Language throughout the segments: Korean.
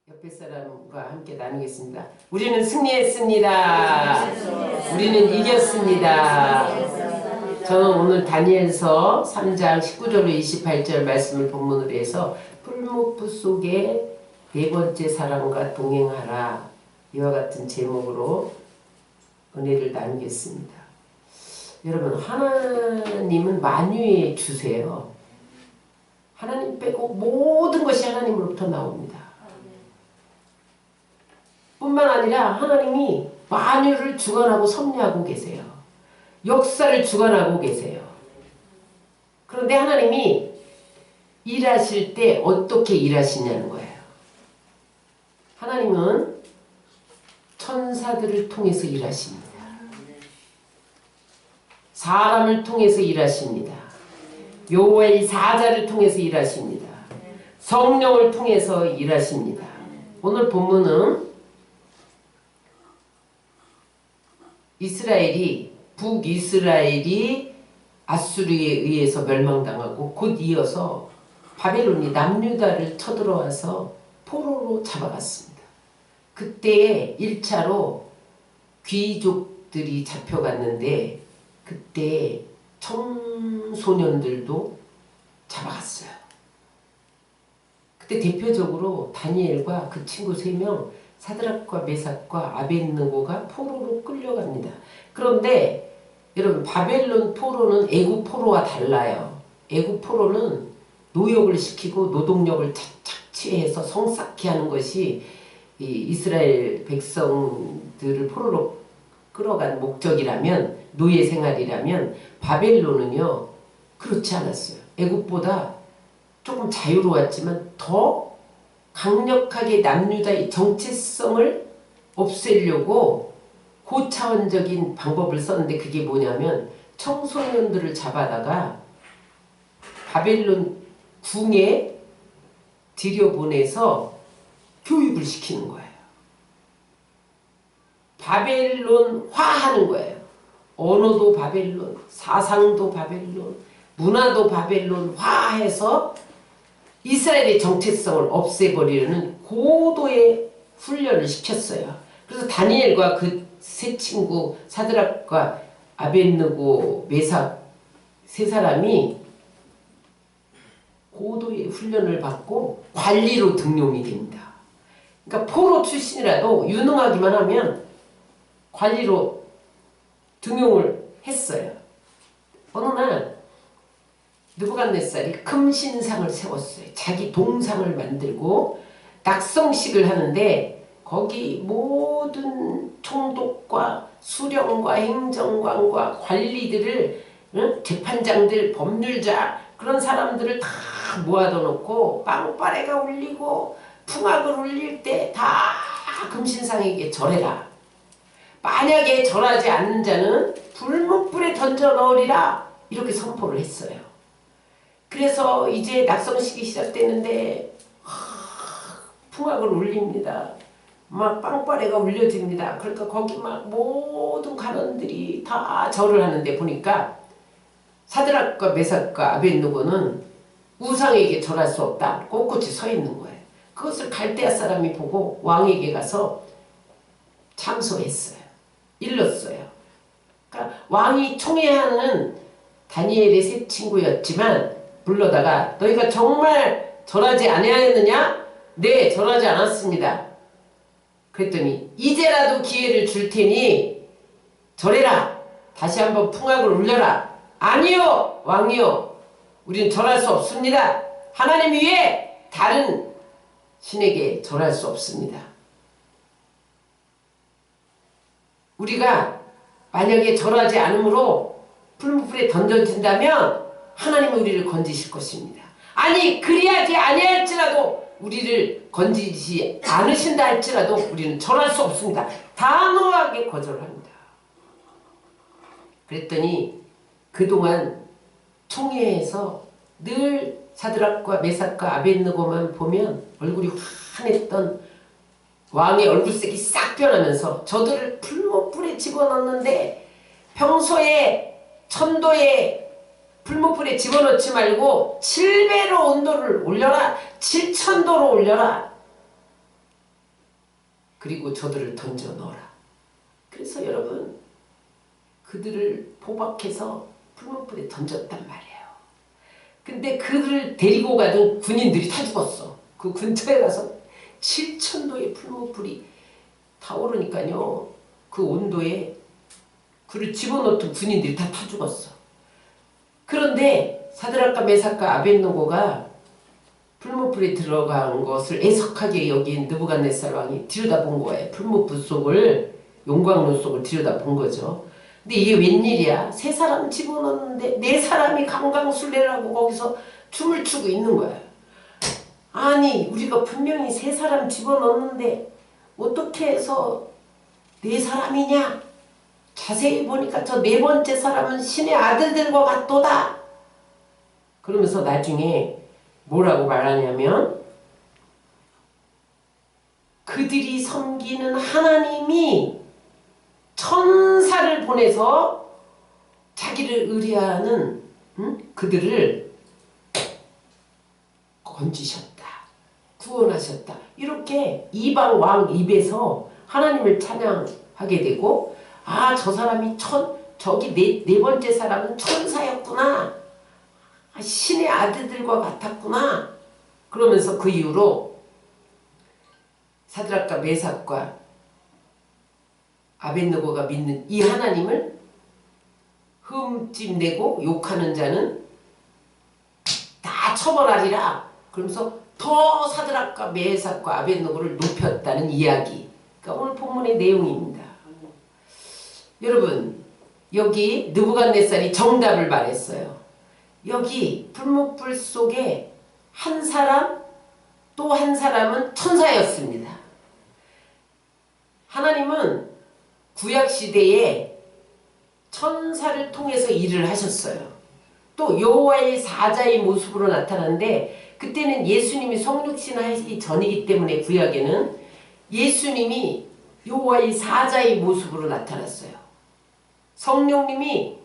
옆에 사람과 함께 나누겠습니다. 우리는 승리했습니다. 우리는 이겼습니다. 저는 오늘 다니엘서 3장 19절로 28절 말씀을 본문으로 해서 풀무프 속에 네 번째 사람과 동행하라, 이와 같은 제목으로 은혜를 나누겠습니다. 여러분, 하나님은 만유의 주세요. 하나님 빼고 모든 것이 하나님으로부터 나옵니다. 뿐만 아니라 하나님이 만유를 주관하고 섭리하고 계세요. 역사를 주관하고 계세요. 그런데 하나님이 일하실 때 어떻게 일하시냐는 거예요. 하나님은 천사들을 통해서 일하십니다. 사람을 통해서 일하십니다. 요엘 사자를 통해서 일하십니다. 성령을 통해서 일하십니다. 오늘 본문은 북이스라엘이 아수르에 의해서 멸망당하고 곧 이어서 바벨론이 남유다를 쳐들어와서 포로로 잡아갔습니다. 그때 1차로 귀족들이 잡혀갔는데 그때 청소년들도 잡아갔어요. 그때 대표적으로 다니엘과 그 친구 3명, 사드락과 메삭과 아벳느고가 포로로 끌려갑니다. 그런데 여러분, 바벨론 포로는 애굽 포로와 달라요. 애굽 포로는 노역을 시키고 노동력을 착취해서 성쌓게 하는 것이 이 이스라엘 백성들을 포로로 끌어간 목적이라면, 노예 생활이라면, 바벨론은요 그렇지 않았어요. 애굽보다 조금 자유로웠지만 더 강력하게 남유다의 정체성을 없애려고 고차원적인 방법을 썼는데, 그게 뭐냐면 청소년들을 잡아다가 바벨론 궁에 들여보내서 교육을 시키는 거예요. 바벨론화하는 거예요. 언어도 바벨론, 사상도 바벨론, 문화도 바벨론화해서 이스라엘의 정체성을 없애버리려는 고도의 훈련을 시켰어요. 그래서 다니엘과 그 세 친구, 사드락과 아벳느고, 메삭 3사람이 고도의 훈련을 받고 관리로 등용이 됩니다. 그러니까 포로 출신이라도 유능하기만 하면 관리로 등용을 했어요. 어느 날 느부갓네살이 금신상을 세웠어요. 자기 동상을 만들고 낙성식을 하는데 거기 모든 총독과 수령과 행정관과 관리들을, 재판장들, 법률자, 그런 사람들을 다 모아다 놓고 빵빠레가 울리고 풍악을 울릴 때 다 금신상에게 절해라. 만약에 절하지 않는 자는 불문불에 던져 넣으리라. 이렇게 선포를 했어요. 그래서 이제 낙성식이 시작되는데 풍악을 울립니다. 막 빵빠레가 울려집니다. 그러니까 거기 막 모든 관원들이 다 절을 하는데 보니까 사드락과 메삭과 아벳느고는 우상에게 절할 수 없다. 꼿꼿이 서 있는 거예요. 그것을 갈대아 사람이 보고 왕에게 가서 참소했어요. 일렀어요. 그러니까 왕이 총애하는 다니엘의 3 친구였지만 불러다가 너희가 정말 절하지 아니하였느냐? 네, 절하지 않았습니다. 그랬더니 이제라도 기회를 줄 테니 절해라. 다시 한번 풍악을 울려라. 아니요, 왕이요, 우리는 절할 수 없습니다. 하나님 위에 다른 신에게 절할 수 없습니다. 우리가 만약에 절하지 않으므로 풀무불에 던져진다면 하나님은 우리를 건지실 것입니다. 아니, 그리하지 아니할지라도, 우리를 건지지 않으신다 할지라도 우리는 절할 수 없습니다. 단호하게 거절합니다. 그랬더니 그동안 총회에서 늘 사드락과 메삭과 아벳느고만 보면 얼굴이 환했던 왕의 얼굴색이 싹 변하면서 저들을 풀무불에 집어넣는데 평소에 천도에 풀무불에 집어넣지 말고 7배로 온도를 올려라. 7,000도로 올려라. 그리고 저들을 던져 넣어라. 그래서 여러분 그들을 포박해서 풀무불에 던졌단 말이에요. 근데 그들을 데리고 가던 군인들이 다 죽었어. 그 근처에 가서 7,000도의 풀무불이 타오르니까요. 그 온도에 그를 집어넣던 군인들이 다 죽었어. 그런데 사드락과 메삭과 아벳느고가 풀무불에 들어간 것을 애석하게 여긴 느부갓네살 왕이 들여다본 거예요. 풀무불 속을, 용광로 속을 들여다본 거죠. 근데 이게 웬일이야? 세 사람 집어넣는데 네 사람이 강강술래를 하고 거기서 춤을 추고 있는 거야. 아니 우리가 분명히 세 사람 집어넣는데 어떻게 해서 네 사람이냐? 자세히 보니까 저 네 번째 사람은 신의 아들들과 같도다. 그러면서 나중에 뭐라고 말하냐면 그들이 섬기는 하나님이 천사를 보내서 자기를 의뢰하는 그들을 건지셨다. 구원하셨다. 이렇게 이방 왕 입에서 하나님을 찬양하게 되고 아, 저 사람이 저기 네 번째 사람은 천사였구나. 아, 신의 아들들과 같았구나. 그러면서 그 이후로 사드락과 메삭과 아벳느고가 믿는 이 하나님을 흠집내고 욕하는 자는 다 처벌하리라. 그러면서 더 사드락과 메삭과 아벳느고를 높였다는 이야기. 그러니까 오늘 본문의 내용입니다. 여러분 여기 느부갓네살이 정답을 말했어요. 여기 풀무불 속에 한 사람 또 한 사람은 천사였습니다. 하나님은 구약시대에 천사를 통해서 일을 하셨어요. 또 여호와의 사자의 모습으로 나타났는데 그때는 예수님이 성육신하기 전이기 때문에 구약에는 예수님이 여호와의 사자의 모습으로 나타났어요. 성령님이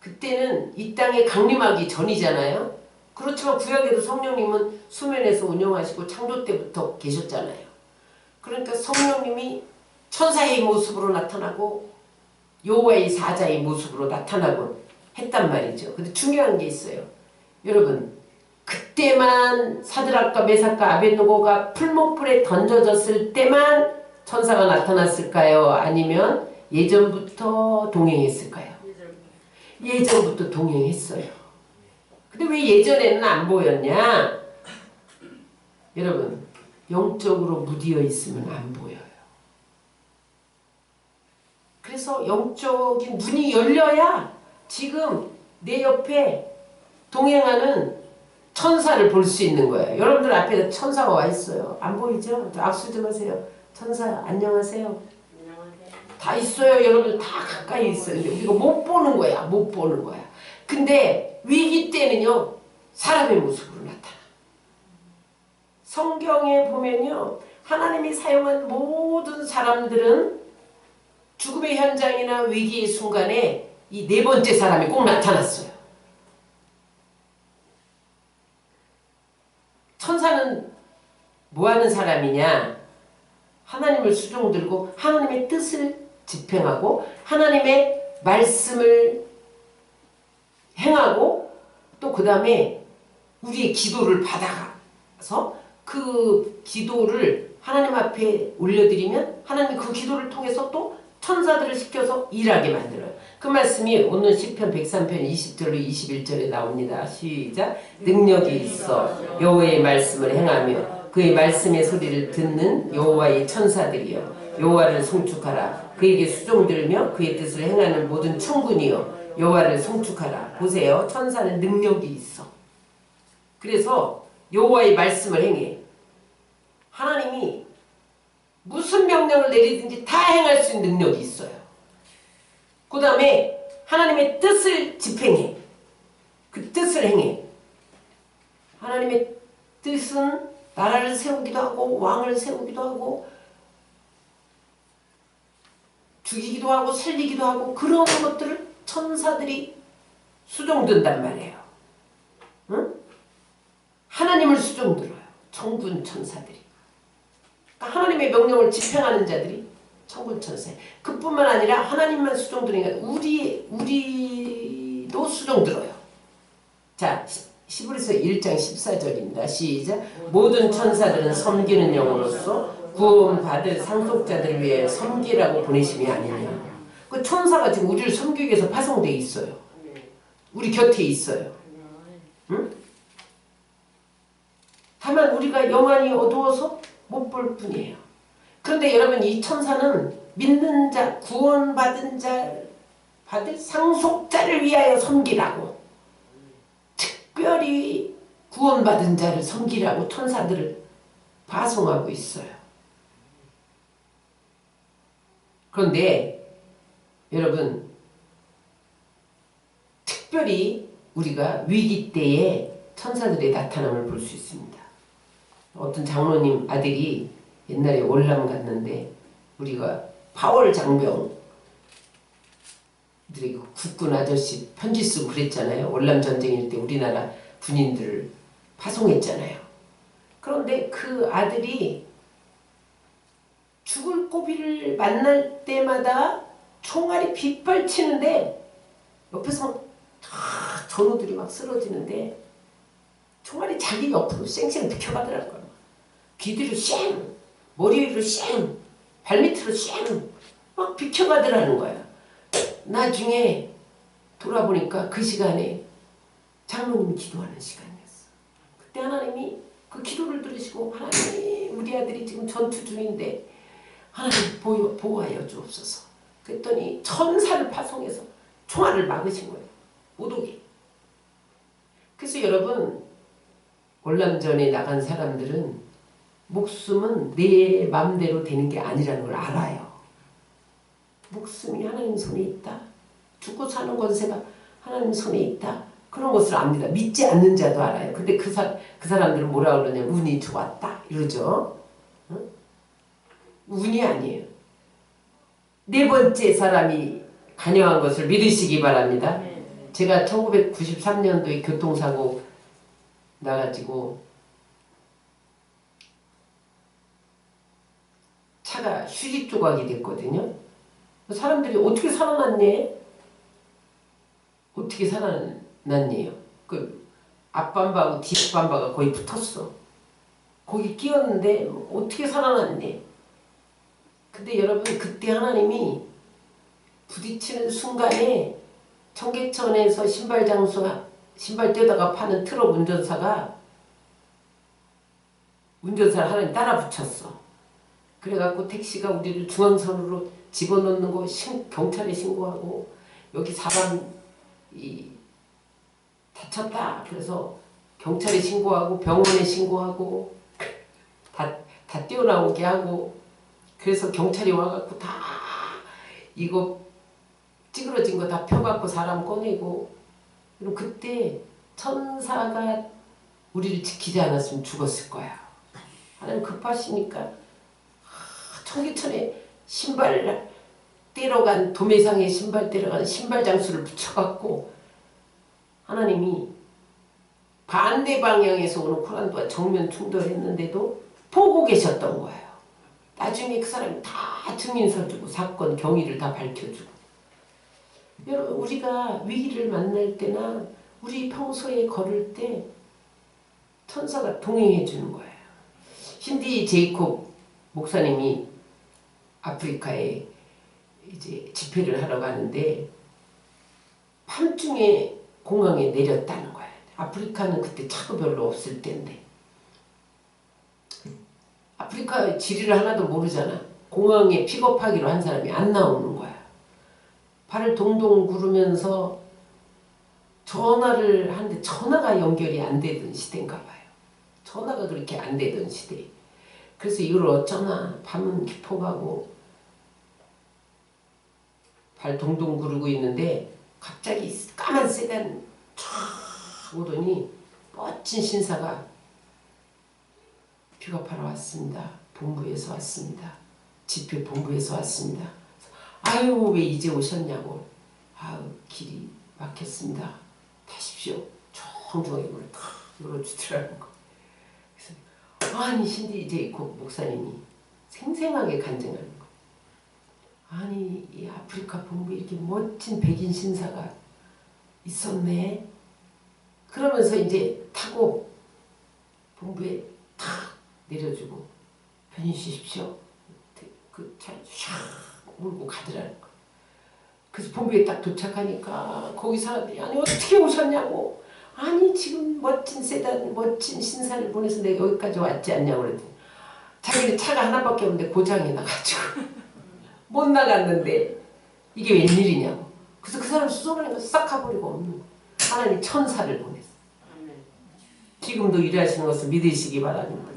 그때는 이 땅에 강림하기 전이잖아요. 그렇지만 구약에도 성령님은 수면에서 운영하시고 창조 때부터 계셨잖아요. 그러니까 성령님이 천사의 모습으로 나타나고 여호와의 사자의 모습으로 나타나곤 했단 말이죠. 근데 중요한 게 있어요. 여러분 그때만 사드락과 메삭과 아벳느고가 풀무불에 던져졌을 때만 천사가 나타났을까요? 아니면 예전부터 동행했을까요? 예전부터 동행했어요. 근데 왜 예전에는 안 보였냐? 여러분 영적으로 무디어 있으면 안 보여요. 그래서 영적인 문이 열려야 지금 내 옆에 동행하는 천사를 볼 수 있는 거예요. 여러분들 앞에 천사가 와 있어요. 안 보이죠? 악수 좀 하세요. 천사 안녕하세요. 안녕하세요. 다 있어요. 여러분 다 가까이 있어요. 근데 우리가 못 보는 거야. 못 보는 거야. 근데 위기 때는요. 사람의 모습으로 나타나. 성경에 보면요. 하나님이 사용한 모든 사람들은 죽음의 현장이나 위기의 순간에 이 네 번째 사람이 꼭 나타났어요. 천사는 뭐하는 사람이냐? 하나님을 수종들고 하나님의 뜻을 집행하고 하나님의 말씀을 행하고 또 그 다음에 우리의 기도를 받아가서 그 기도를 하나님 앞에 올려드리면 하나님이 그 기도를 통해서 또 천사들을 시켜서 일하게 만들어요. 그 말씀이 오늘 시편 103편 20절로 21절에 나옵니다. 시작. 능력이 있어 여호와의 말씀을 행하며 그의 말씀의 소리를 듣는 여호와의 천사들이여 여호와를 송축하라. 그에게 수종들며 그의 뜻을 행하는 모든 천군이여 여호와를 송축하라. 보세요. 천사는 능력이 있어. 그래서 여호와의 말씀을 행해. 하나님이 무슨 명령을 내리든지 다 행할 수 있는 능력이 있어요. 그 다음에 하나님의 뜻을 집행해. 그 뜻을 행해. 하나님의 뜻은 나라를 세우기도 하고 왕을 세우기도 하고 죽이기도 하고 살리기도 하고 그런 것들을 천사들이 수종든단 말이에요. 응? 하나님을 수종들어요. 천군 천사들이. 그러니까 하나님의 명령을 집행하는 자들이 천군천사예요. 그뿐만 아니라 하나님만 수종 들으니까 우리도 수종 들어요. 자, 히브리서 1장 14절입니다. 시작. 모든 천사들은 섬기는 영으로서 구원받을 상속자들을 위해 섬기라고 보내심이 아니냐. 그 천사가 지금 우리를 섬기기 위해서 파송되어 있어요. 우리 곁에 있어요. 응? 다만 우리가 영안이 어두워서 못 볼 뿐이에요. 그런데 여러분, 이 천사는 믿는 자, 구원받은 자, 받을 상속자를 위하여 섬기라고, 특별히 구원받은 자를 섬기라고 천사들을 파송하고 있어요. 그런데 여러분, 특별히 우리가 위기 때에 천사들의 나타남을 볼 수 있습니다. 어떤 장로님 아들이 옛날에 월남 갔는데 우리가 파월 장병들이 국군 아저씨 편지 쓰고 그랬잖아요. 월남 전쟁일 때 우리나라 군인들을 파송했잖아요. 그런데 그 아들이 죽을 고비를 만날 때마다 총알이 빗발치는데 옆에서 전우들이 막 쓰러지는데 총알이 자기 옆으로 쌩쌩 비켜가더라고요. 귀 뒤로 쌩, 머리 위로 쌩, 발밑으로 쌩 막 비켜가더라는 거야. 나중에 돌아보니까 그 시간에 장로님이 기도하는 시간이었어. 그때 하나님이 그 기도를 들으시고, 하나님, 우리 아들이 지금 전투 중인데 하나님 보호하여 주옵소서. 그랬더니 천사를 파송해서 총알을 막으신 거예요. 못 오게. 그래서 여러분, 월남전에 나간 사람들은 목숨은 내 마음대로 되는 게 아니라는 걸 알아요. 목숨이 하나님 손에 있다. 죽고 사는 권세가 하나님 손에 있다. 그런 것을 압니다. 믿지 않는 자도 알아요. 근데 그 사람들은 뭐라 그러냐면 운이 좋았다 이러죠. 응? 운이 아니에요. 네 번째 사람이 간영한 것을 믿으시기 바랍니다. 제가 1993년도에 교통사고 나가지고 차가 휴지 조각이 됐거든요. 사람들이 어떻게 살아났네? 어떻게 살아났네요? 그 앞밤바하고 뒷밤바가 거의 붙었어. 거기 끼었는데 어떻게 살아났네? 근데 여러분, 그때 하나님이 부딪히는 순간에 청계천에서 신발 떼다가 파는 트럭 운전사를 하나님 따라 붙였어. 그래갖고 택시가 우리를 중앙선으로 집어넣는 거 경찰에 신고하고, 여기 사람 다쳤다. 그래서 경찰에 신고하고 병원에 신고하고 다 뛰어나오게 하고, 그래서 경찰이 와갖고 다 이거 찌그러진 거 다 펴갖고 사람 꺼내고. 그럼 그때 천사가 우리를 지키지 않았으면 죽었을 거야. 하나님 급하시니까 청계천에 신발 떼러간, 도매상에 신발 떼러간 신발 장수를 붙여갖고 하나님이 반대 방향에서 오는 코란도와 정면 충돌했는데도 보고 계셨던 거예요. 나중에 그 사람이 다 증인서 주고 사건 경위를 다 밝혀주고. 여러분, 우리가 위기를 만날 때나 우리 평소에 걸을 때 천사가 동행해 주는 거예요. 신디 제이콥 목사님이 아프리카에 이제 집회를 하러 가는데 밤중에 공항에 내렸다는 거예요. 아프리카는 그때 차도 별로 없을 때인데. 아프리카 지리를 하나도 모르잖아. 공항에 픽업하기로 한 사람이 안 나오는 거야. 발을 동동 구르면서 전화를 하는데 전화가 연결이 안 되던 시대인가 봐요. 전화가 그렇게 안 되던 시대. 그래서 이걸 어쩌나 밤은 깊어가고 발 동동 구르고 있는데 갑자기 까만 세단 쫙 오더니 멋진 신사가 픽업하러 왔습니다. 본부에서 왔습니다. 집회 본부에서 왔습니다. 아유, 왜 이제 오셨냐고. 아유, 길이 막혔습니다. 타십시오. 정중하게 문을 탁 열어주더라는 거. 그래서 아니, 신디 제이콥 목사님이 생생하게 간증하는 거. 아니 이 아프리카 본부에 이렇게 멋진 백인 신사가 있었네. 그러면서 이제 타고 본부에 탁 내려주고 편히 쉬십시오. 그 차를 샥 몰고 가더라는 거. 그래서 본부에 딱 도착하니까 거기 사람들이 아니 어떻게 오셨냐고. 아니 지금 멋진 세단 멋진 신사를 보내서 내가 여기까지 왔지 않냐고 그랬더니 자기는 차가 하나밖에 없는데 고장이 나가지고 못 나갔는데 이게 웬일이냐고. 그래서 그 사람 수송하는 거 싹 가버리고 없는 거야. 하나님 천사를 보냈어. 지금도 일하시는 것을 믿으시기 바랍니다.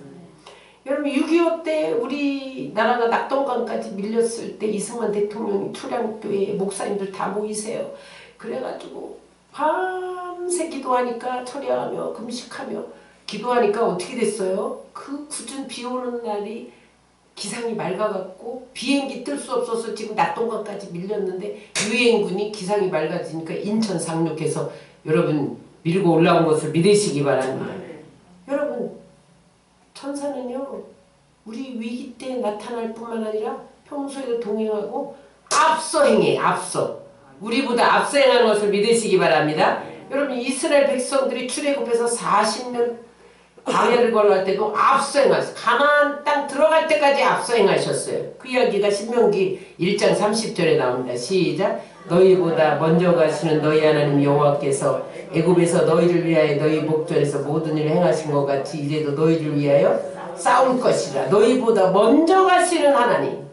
여러분 6.25 때 우리나라가 낙동강까지 밀렸을 때 이승만 대통령이 투량교회에 목사님들 다 모이세요. 그래가지고 밤새 기도하니까 철야하며 금식하며 기도하니까 어떻게 됐어요? 그 굳은 비 오는 날이 기상이 맑아갖고 비행기 뜰 수 없어서 지금 낙동강까지 밀렸는데 유엔군이 기상이 맑아지니까 인천 상륙해서 여러분 밀고 올라온 것을 믿으시기 바랍니다. 여러분 천사는요 우리 위기 때 나타날 뿐만 아니라 평소에도 동행하고 앞서 행해. 앞서 우리보다 앞서 행하는 것을 믿으시기 바랍니다. 여러분 이스라엘 백성들이 출애굽해서 40년 광야를 걸어갈 때도 앞서 행하셨어요. 가나안 땅 들어갈 때까지 앞서 행하셨어요. 그 이야기가 신명기 1장 30절에 나옵니다. 시작. 너희보다 먼저 가시는 너희 하나님 여호와께서 애굽에서 너희를 위하여 너희 목전에서 모든 일을 행하신 것 같이 이제도 너희를 위하여 싸울 것이라. 너희보다 먼저 가시는 하나님.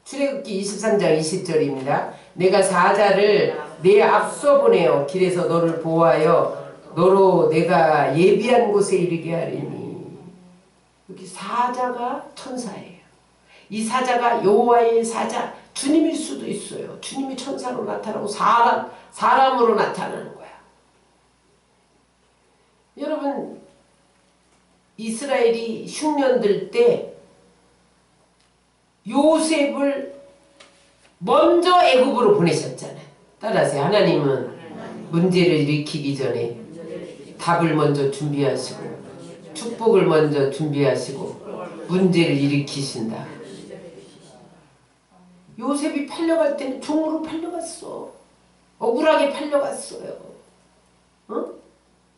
출애굽기 23장 20절입니다. 내가 사자를 내 앞서 보내어 길에서 너를 보호하여 너로 내가 예비한 곳에 이르게 하리니. 여기 사자가 천사예요. 이 사자가 여호와의 사자 주님일 수도 있어요. 주님이 천사로 나타나고 사람으로 나타나는 거야. 여러분 이스라엘이 흉년들 때 요셉을 먼저 애굽으로 보내셨잖아요. 따라하세요. 하나님은 문제를 일으키기 전에 답을 먼저 준비하시고 축복을 먼저 준비하시고 문제를 일으키신다. 요셉이 팔려갈 때는 종으로 팔려갔어. 억울하게 팔려갔어요. 어?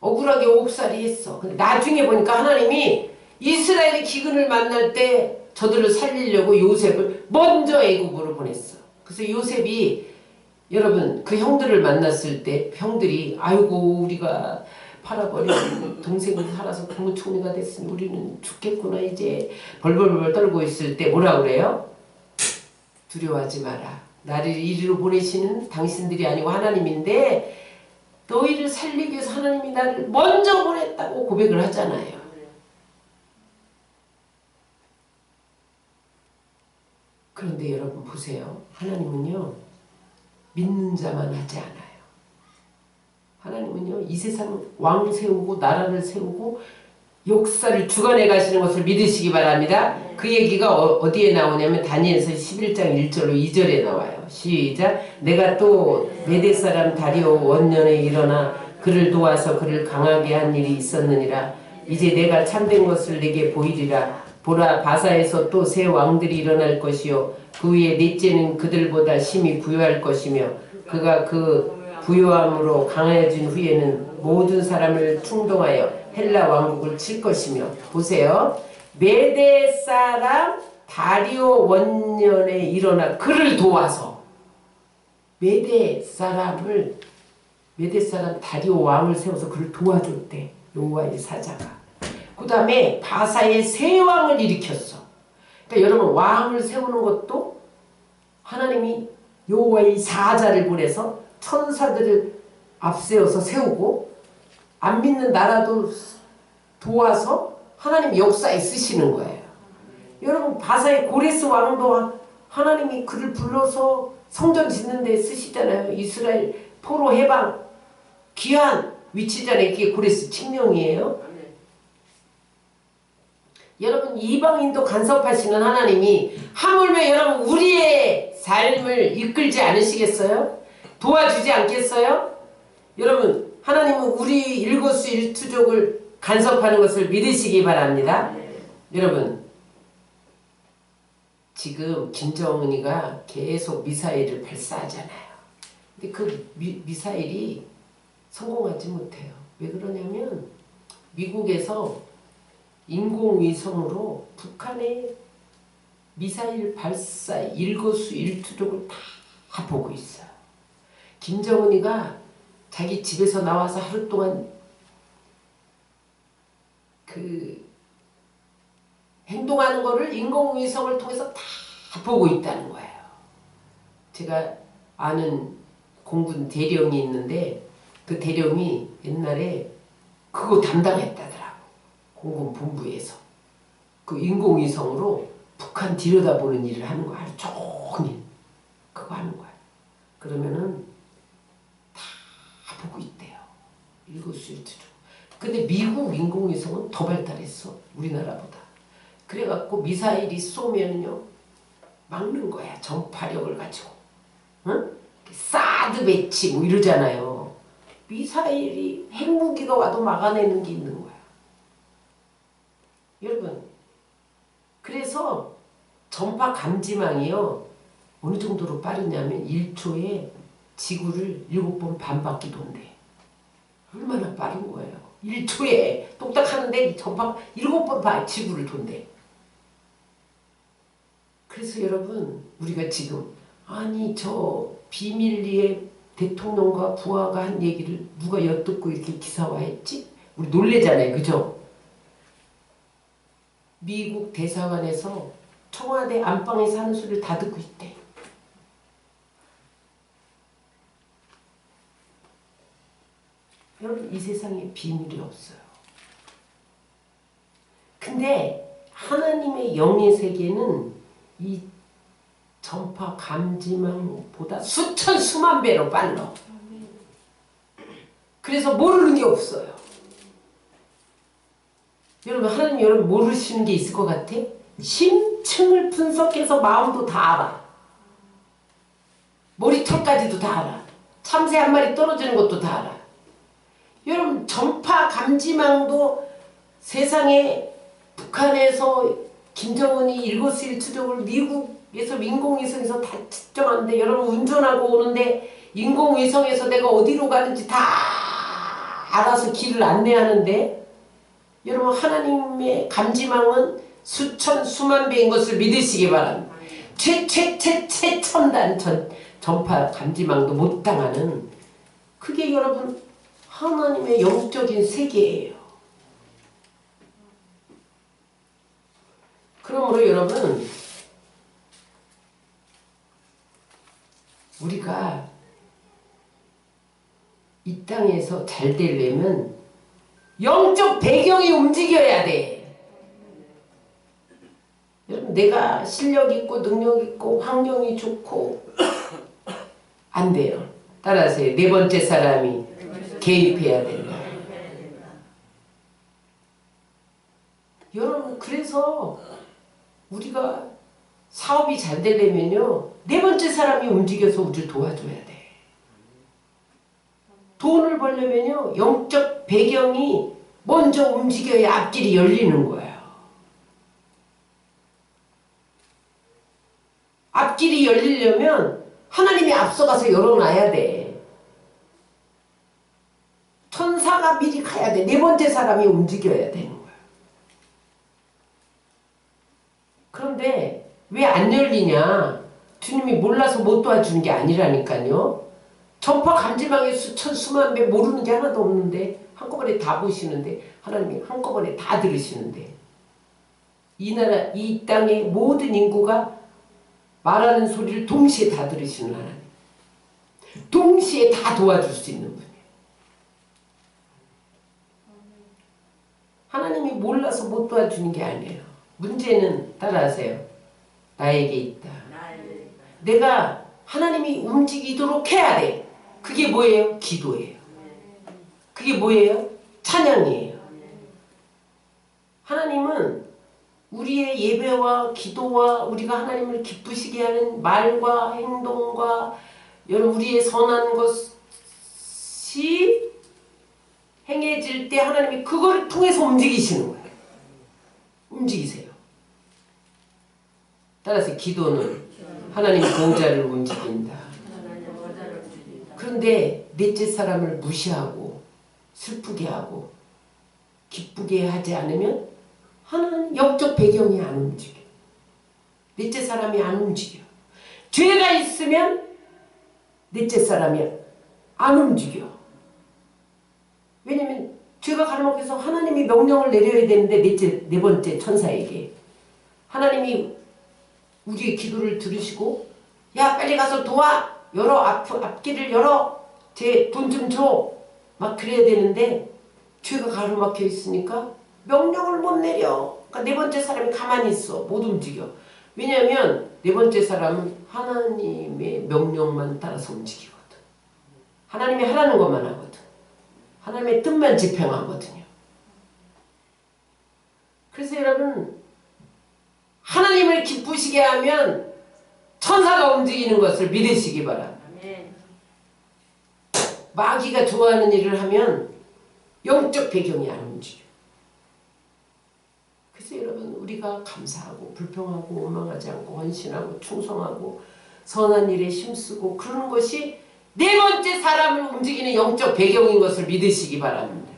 억울하게 옥살이 했어. 근데 나중에 보니까 하나님이 이스라엘의 기근을 만날 때 저들을 살리려고 요셉을 먼저 애굽으로 보냈어. 그래서 요셉이 여러분 그 형들을 만났을 때 형들이 아이고 우리가 팔아버린 동생이 살아서 국무총리가 됐으니 우리는 죽겠구나 이제 벌벌벌 떨고 있을 때 뭐라 그래요? 두려워하지 마라. 나를 이리로 보내시는 당신들이 아니고 하나님인데 너희를 살리기 위해서 하나님이 나를 먼저 보냈다고 고백을 하잖아요. 그런데 여러분 보세요. 하나님은요 믿는 자만 하지 않아요. 하나님은요 이 세상 왕 세우고 나라를 세우고 역사를 주관해 가시는 것을 믿으시기 바랍니다. 그 얘기가 어디에 나오냐면 다니엘서 11장 1절로 2절에 나와요. 시작. 내가 또 메대 사람 다리오 원년에 일어나 그를 도와서 그를 강하게 한 일이 있었느니라. 이제 내가 참된 것을 내게 보이리라. 보라 바사에서 또 새 왕들이 일어날 것이요 그 위에 넷째는 그들보다 심히 부유할 것이며 그가 그 부유함으로 강해진 후에는 모든 사람을 충동하여 헬라 왕국을 칠 것이며. 보세요. 메대 사람 다리오 원년에 일어나 그를 도와서 메대 사람 다리오 왕을 세워서 그를 도와줬대. 여호와의 사자가. 그 다음에 바사의 새 왕을 일으켰어. 그러니까 여러분 왕을 세우는 것도 하나님이 여호와의 사자를 보내서 천사들을 앞세워서 세우고 안 믿는 나라도 도와서 하나님 역사에 쓰시는 거예요. 여러분 바사의 고레스 왕도 하나님이 그를 불러서 성전 짓는 데 쓰시잖아요. 이스라엘 포로 해방 귀한 위치잖아요. 그게 고레스 칙령이에요. 여러분 이방인도 간섭하시는 하나님이 하물며 여러분 우리의 삶을 이끌지 않으시겠어요? 도와주지 않겠어요? 여러분 하나님은 우리 일거수일투족을 간섭하는 것을 믿으시기 바랍니다. 여러분 지금 김정은이가 계속 미사일을 발사하잖아요. 근데 그 미사일이 성공하지 못해요. 왜 그러냐면 미국에서 인공위성으로 북한의 미사일 발사 일거수일투족을 다 보고 있어요. 김정은이가 자기 집에서 나와서 하루 동안 그 행동하는 거를 인공위성을 통해서 다 보고 있다는 거예요. 제가 아는 공군 대령이 있는데 그 대령이 옛날에 그거 담당했다더라고. 공군 본부에서. 그 인공위성으로 북한 들여다보는 일을 하는 거야. 하루 종일. 그거 하는 거야. 그러면은 다 보고 있대요. 일거수일투족. 근데 미국 인공위성은 더 발달했어. 우리나라보다. 그래갖고 미사일이 쏘면요 막는 거야. 전파력을 가지고. 응? 사드 배치 뭐 이러잖아요. 미사일이 핵무기가 와도 막아내는 게 있는 거야. 여러분, 그래서 전파 감지망이요 어느 정도로 빠르냐면 1초에 지구를 7번 반 바퀴 돈대. 얼마나 빠른 거예요. 1초에 똑딱하는데 전파 7번 지구를 돈대. 그래서 여러분, 우리가 지금 아니 저 비밀리에 대통령과 부하가 한 얘기를 누가 엿듣고 이렇게 기사화했지? 우리 놀래잖아요. 그죠? 미국 대사관에서 청와대 안방에서 하는 소리를 다 듣고 있대. 여러분, 이 세상에 비밀이 없어요. 근데 하나님의 영의 세계는 이 전파 감지망보다 수천 수만 배로 빨라. 그래서 모르는 게 없어요. 여러분, 하나님 여러분 모르시는 게 있을 것 같아? 심층을 분석해서 마음도 다 알아. 머리털까지도 다 알아. 참새 한 마리 떨어지는 것도 다 알아. 여러분, 전파 감지망도 세상에 북한에서 김정은이 일거수일투족을 미국에서 인공위성에서 다 측정하는데, 여러분 운전하고 오는데 인공위성에서 내가 어디로 가는지 다 알아서 길을 안내하는데, 여러분 하나님의 감지망은 수천 수만 배인 것을 믿으시기 바랍니다. 최첨단 전파 감지망도 못 당하는, 그게 여러분 하나님의 영적인 세계예요. 그러므로 여러분, 우리가 이 땅에서 잘 되려면 영적 배경이 움직여야 돼. 여러분, 내가 실력 있고 능력 있고 환경이 좋고 안 돼요. 따라하세요. 네 번째 사람이 개입해야 된다. 여러분, 그래서 우리가 사업이 잘 되려면요 네 번째 사람이 움직여서 우리를 도와줘야 돼. 돈을 벌려면요 영적 배경이 먼저 움직여야 앞길이 열리는 거예요. 앞길이 열리려면 하나님이 앞서가서 열어놔야 돼. 천사가 미리 가야 돼. 네 번째 사람이 움직여야 되는 거야. 그런데 왜 안 열리냐? 주님이 몰라서 못 도와주는 게 아니라니까요. 전파 감지망에 수천 수만 배 모르는 게 하나도 없는데 한꺼번에 다 보시는데, 하나님이 한꺼번에 다 들으시는데, 이 나라 이 땅의 모든 인구가 말하는 소리를 동시에 다 들으시는 하나님, 동시에 다 도와줄 수 있는 분이에요. 하나님이 몰라서 못 도와주는 게 아니에요. 문제는 따라하세요. 나에게 있다. 내가 하나님이 움직이도록 해야 돼. 그게 뭐예요? 기도예요. 그게 뭐예요? 찬양이에요. 하나님은 우리의 예배와 기도와 우리가 하나님을 기쁘시게 하는 말과 행동과 여러분 우리의 선한 것이 행해질 때 하나님이 그걸 통해서 움직이시는 거예요. 움직이세요. 따라서 기도는 하나님 보호자를 움직인다. 그런데 넷째 사람을 무시하고 슬프게 하고 기쁘게 하지 않으면 하나는 영적 배경이 안 움직여. 넷째 사람이 안 움직여. 죄가 있으면 넷째 사람이 안 움직여. 왜냐면 죄가 가르먹혀서 하나님이 명령을 내려야 되는데 네 번째 천사에게 하나님이 우리의 기도를 들으시고 야 빨리 가서 도와 열어 앞길을 열어 제 돈 좀 줘 막 그래야 되는데 죄가 가로막혀 있으니까 명령을 못 내려. 그러니까 네 번째 사람이 가만히 있어. 못 움직여. 왜냐하면 네 번째 사람은 하나님의 명령만 따라서 움직이거든. 하나님이 하라는 것만 하거든. 하나님의 뜻만 집행하거든요. 그래서 여러분 하나님을 기쁘시게 하면 천사가 움직이는 것을 믿으시기 바랍니다. 마귀가 좋아하는 일을 하면 영적 배경이 안 움직여. 그래서 여러분 우리가 감사하고 불평하고 원망하지 않고 헌신하고 충성하고 선한 일에 힘쓰고 그러는 것이 네 번째 사람을 움직이는 영적 배경인 것을 믿으시기 바랍니다.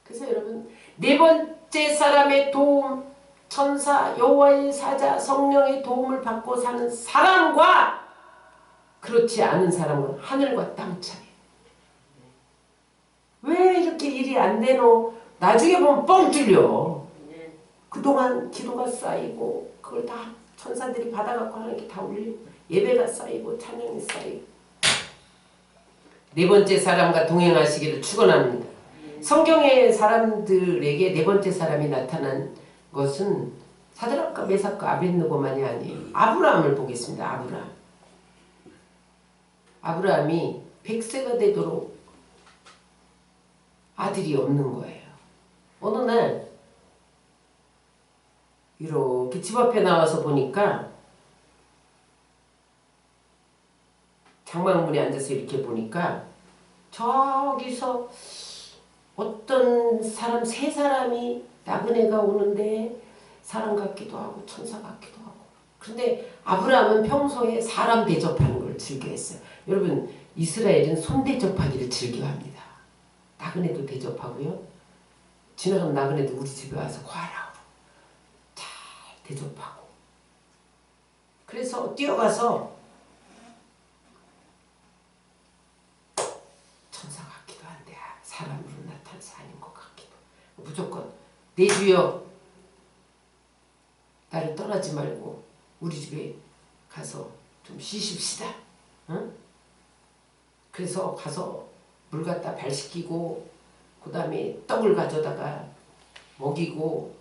그래서 여러분 네 번째 사람의 도움, 천사, 여호와의 사자, 성령의 도움을 받고 사는 사람과 그렇지 않은 사람은 하늘과 땅 차이. 왜 이렇게 일이 안 되노? 나중에 보면 뻥 뚫려. 그동안 기도가 쌓이고 그걸 다 천사들이 받아갖고 하나님께 다 올리고 예배가 쌓이고 찬양이 쌓이고 네 번째 사람과 동행하시기를 축원합니다. 성경의 사람들에게 네 번째 사람이 나타난 것은 사드락과 메삭과 아벳느고만이 아니에요. 아브라함을 보겠습니다. 아브라함이 100세가 되도록 아들이 없는 거예요. 어느 날 이렇게 집 앞에 나와서 보니까 장막문에 앉아서 이렇게 보니까 저기서 어떤 사람 세 사람이 나그네가 오는데 사람 같기도 하고 천사 같기도 하고. 그런데 아브라함은 평소에 사람 대접하는 걸 즐겨했어요. 여러분 이스라엘은 손 대접하기를 즐겨합니다. 나그네도 대접하고요. 지나가는 나그네도 우리 집에 와서 과라고 잘 대접하고. 그래서 뛰어가서 천사 같기도 한데 사람으로 나타나서 아닌 것 같기도. 무조건 내 주여 나를 떠나지 말고 우리 집에 가서 좀 쉬십시다. 응? 그래서 가서 물 갖다 발 씻기고 그 다음에 떡을 가져다가 먹이고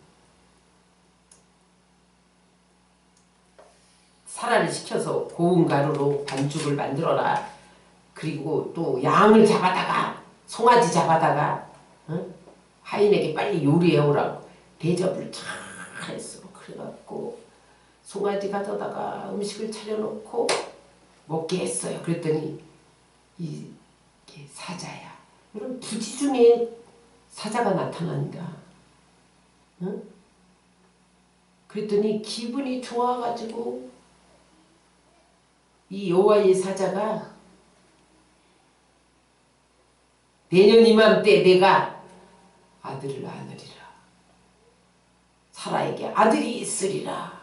사라를 시켜서 고운 가루로 반죽을 만들어라. 그리고 또 양을 잡아다가 송아지 잡아다가 하인에게 빨리 요리해오라고 대접을 잘 했어. 그래갖고 송아지 가져다가 음식을 차려놓고 먹게 했어요. 그랬더니 이게 사자야. 여러분 부지 중에 사자가 나타난다. 응? 그랬더니 기분이 좋아가지고 이 여호와의 사자가 내년 이맘때 내가 아들을 낳으리라. 사라에게 아들이 있으리라.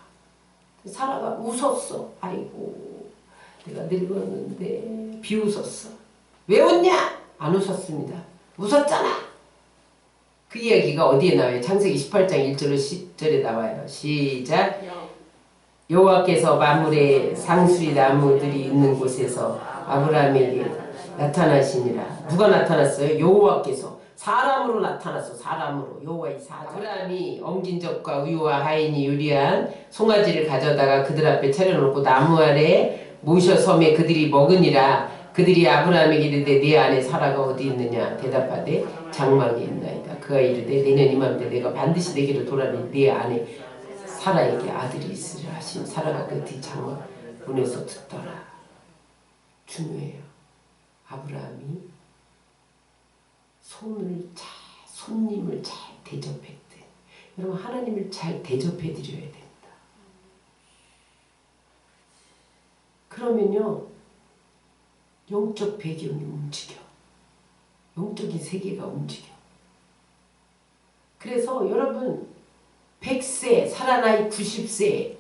사라가 웃었어. 아이고 내가 늙었는데 비웃었어. 왜 웃냐? 안 웃었습니다. 웃었잖아. 그 이야기가 어디에 나와요? 창세기 18장 1절로 10절에 나와요. 시작. 여호와께서 만물의 상수리 나무들이 있는 곳에서 아브라함에게 나타나시니라. 누가 나타났어요? 여호와께서 사람으로 나타났어. 사람으로. 여호와의 사자. 아브라함이 엉긴 젖과 우유와 하인이 요리한 송아지를 가져다가 그들 앞에 차려놓고 나무 아래 모셔 섬에 그들이 먹으니라. 그들이 아브라함에게 이르되 네 안에 사라가 어디 있느냐? 대답하되 장막에 있나이다. 그가 이르되 내년 이맘때 내가 반드시 내게로 돌아오니 네 안에 사라에게 아들이 있으리라 하신. 사라가 그 뒤 장막 문에서 듣더라. 중요해요. 아브라함이 손님을 잘 대접했대. 여러분 하나님을 잘 대접해 드려야 됩니다. 그러면요 영적 배경이 움직여. 영적인 세계가 움직여. 그래서 여러분 100세 살아나이 90세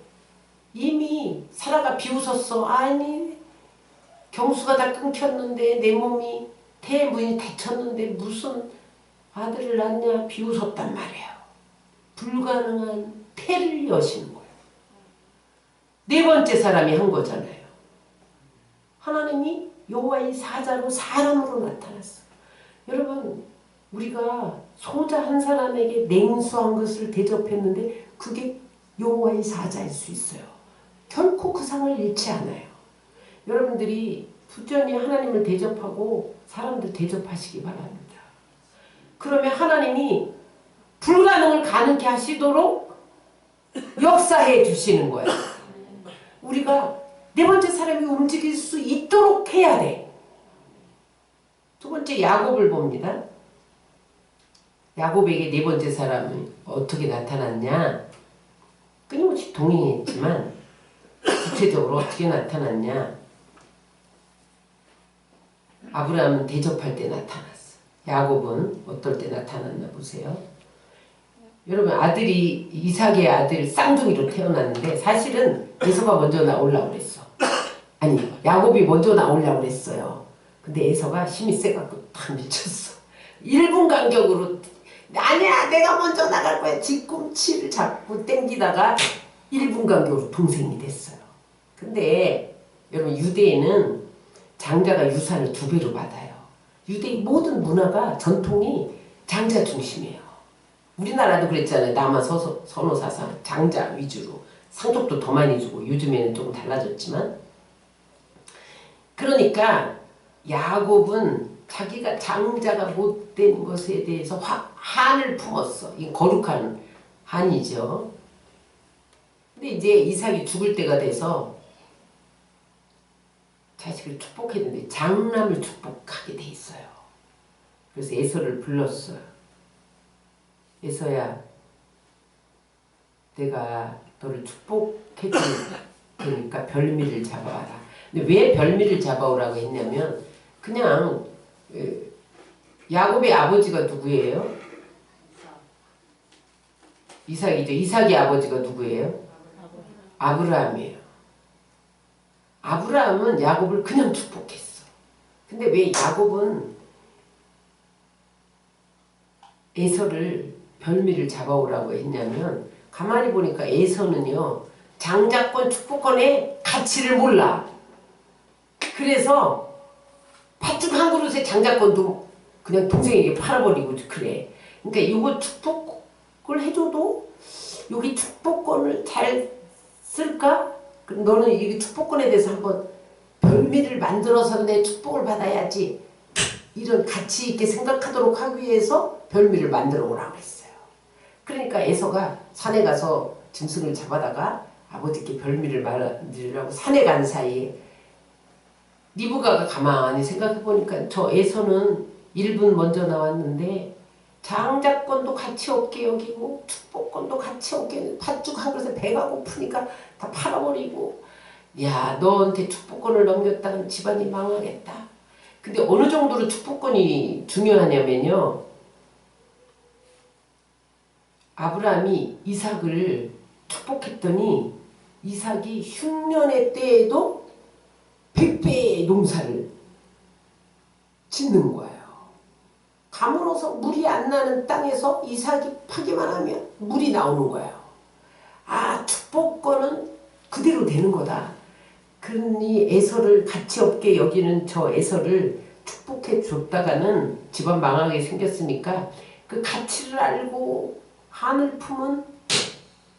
이미 살아가 비웃었어. 아니 경수가 다 끊겼는데 내 몸이 태문이 닫혔는데 무슨 아들을 낳냐 비웃었단 말이에요. 불가능한 태를 여시는 거예요. 네 번째 사람이 한 거잖아요. 하나님이 여호와의 사자로 사람으로 나타났어요. 여러분 우리가 소자 한 사람에게 냉수한 것을 대접했는데 그게 여호와의 사자일 수 있어요. 결코 그 상을 잃지 않아요. 여러분들이 부지런히 하나님을 대접하고 사람들 대접하시기 바랍니다. 그러면 하나님이 불가능을 가능케 하시도록 역사해 주시는 거예요. 우리가 네 번째 사람이 움직일 수 있도록 해야 돼. 두 번째 야곱을 봅니다. 야곱에게 네 번째 사람이 어떻게 나타났냐? 끊임없이 동행했지만 구체적으로 어떻게 나타났냐? 아브라함은 대접할 때 나타났어. 야곱은 어떨 때 나타났나 보세요. 여러분 아들이 이삭의 아들 쌍둥이로 태어났는데 사실은 에서가 먼저 나오려고 그랬어. 아니 야곱이 먼저 나오려고 그랬어요. 근데 에서가 힘이 세갖고 다 밀쳤어. 1분 간격으로 아니야 내가 먼저 나갈 거야. 뒤꿈치를 잡고 땡기다가 1분 간격으로 동생이 됐어요. 근데 여러분 유대에는 장자가 유산을 2배로 받아요. 유대의 모든 문화가 전통이 장자 중심이에요. 우리나라도 그랬잖아요. 남아 선호사상 장자 위주로 상속도 더 많이 주고 요즘에는 조금 달라졌지만 그러니까 야곱은 자기가 장자가 못된 것에 대해서 한을 품었어. 이 거룩한 한이죠. 근데 이제 이삭이 죽을 때가 돼서 자식을 축복했는데 장남을 축복하게 돼 있어요. 그래서 에서를 불렀어요. 에서야 내가 너를 축복해 줄 테니까 별미를 잡아와라. 근데 왜 별미를 잡아오라고 했냐면 그냥 야곱의 아버지가 누구예요? 이삭이죠. 이삭의 아버지가 누구예요? 아브라함이에요. 아브라함은 야곱을 그냥 축복했어. 근데 왜 야곱은 에서를 별미를 잡아오라고 했냐면 가만히 보니까 에서는요 장자권 축복권의 가치를 몰라. 그래서 팥죽 한 그릇에 장자권도 그냥 동생에게 팔아버리고 그래. 그러니까 이거 축복을 해줘도 여기 축복권을 잘 쓸까? 그럼 너는 이 축복권에 대해서 한번 별미를 만들어서 내 축복을 받아야지. 이런 가치 있게 생각하도록 하기 위해서 별미를 만들어 오라고 했어요. 그러니까 에서가 산에 가서 짐승을 잡아다가 아버지께 별미를 만들려고 산에 간 사이에 리브가가 가만히 생각해보니까 저 에서는 1분 먼저 나왔는데 장자권도 가치 없게 여기고 축복권도 가치 없게 팥죽 한 그릇에 배가 고프니까 다 팔아버리고 야 너한테 축복권을 넘겼다간 집안이 망하겠다. 근데 어느 정도로 축복권이 중요하냐면요. 아브라함이 이삭을 축복했더니 이삭이 흉년의 때에도 100배의 농사를 짓는 거예요. 가물어서 물이 안 나는 땅에서 이삭이 파기만 하면 물이 나오는 거예요. 아 축복권은 그대로 되는 거다. 그러니 에서를 가치 없게 여기는 저 에서를 축복해 줬다가는 집안 망하게 생겼으니까 그 가치를 알고 한을 품은